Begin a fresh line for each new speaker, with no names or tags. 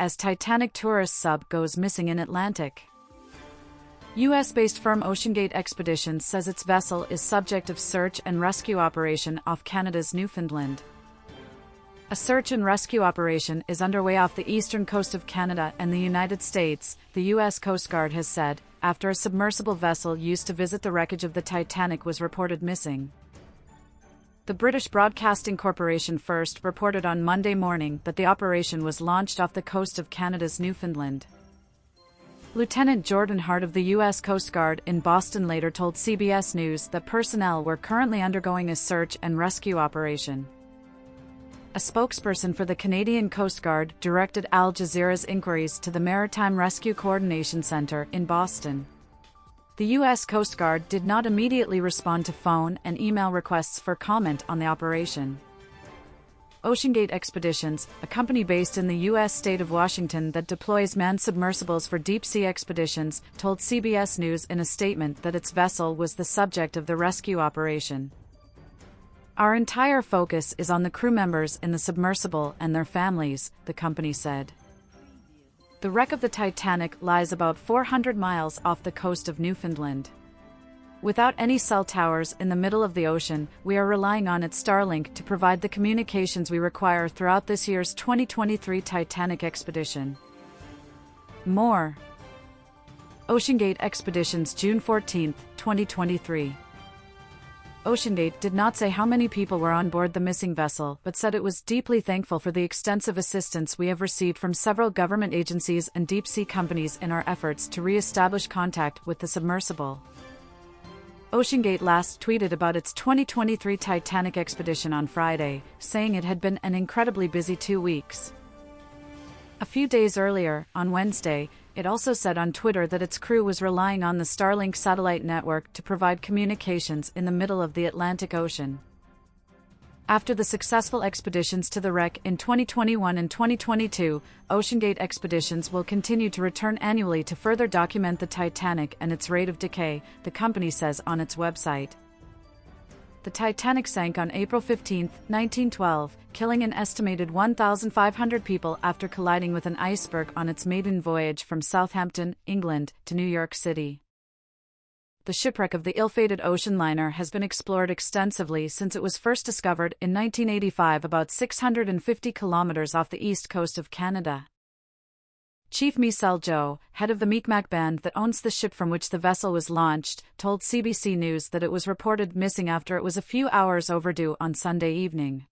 as Titanic tourist sub goes missing in Atlantic. U.S.-based firm OceanGate Expeditions says its vessel is subject of search and rescue operation off Canada's Newfoundland. A search and rescue operation is underway off the eastern coast of Canada and the United States, the U.S. Coast Guard has said, after a submersible vessel used to visit the wreckage of the Titanic was reported missing. The British Broadcasting Corporation first reported on Monday morning that the operation was launched off the coast of Canada's Newfoundland. Lieutenant Jordan Hart of the U.S. Coast Guard in Boston later told CBS News that personnel were currently undergoing a search and rescue operation. A spokesperson for the Canadian Coast Guard directed Al Jazeera's inquiries to the Maritime Rescue Coordination Center in Boston. The U.S. Coast Guard did not immediately respond to phone and email requests for comment on the operation. OceanGate Expeditions, a company based in the U.S. state of Washington that deploys manned submersibles for deep-sea expeditions, told CBS News in a statement that its vessel was the subject of the rescue operation. "Our entire focus is on the crew members in the submersible and their families," the company said. The wreck of the Titanic lies about 400 miles off the coast of Newfoundland. Without any cell towers in the middle of the ocean, we are relying on its Starlink to provide the communications we require throughout this year's 2023 Titanic expedition. More. OceanGate Expeditions, June 14, 2023. OceanGate did not say how many people were on board the missing vessel, but said it was deeply thankful for the extensive assistance we have received from several government agencies and deep-sea companies in our efforts to re-establish contact with the submersible. OceanGate last tweeted about its 2023 Titanic expedition on Friday, saying it had been an incredibly busy 2 weeks. A few days earlier, on Wednesday, it also said on Twitter that its crew was relying on the Starlink satellite network to provide communications in the middle of the Atlantic Ocean. After the successful expeditions to the wreck in 2021 and 2022, OceanGate Expeditions will continue to return annually to further document the Titanic and its rate of decay, the company says on its website. The Titanic sank on April 15, 1912, killing an estimated 1,500 people after colliding with an iceberg on its maiden voyage from Southampton, England, to New York City. The shipwreck of the ill-fated ocean liner has been explored extensively since it was first discovered in 1985 about 650 kilometers off the east coast of Canada. Chief Michel Joe, head of the Mi'kmaq band that owns the ship from which the vessel was launched, told CBC News that it was reported missing after it was a few hours overdue on Sunday evening.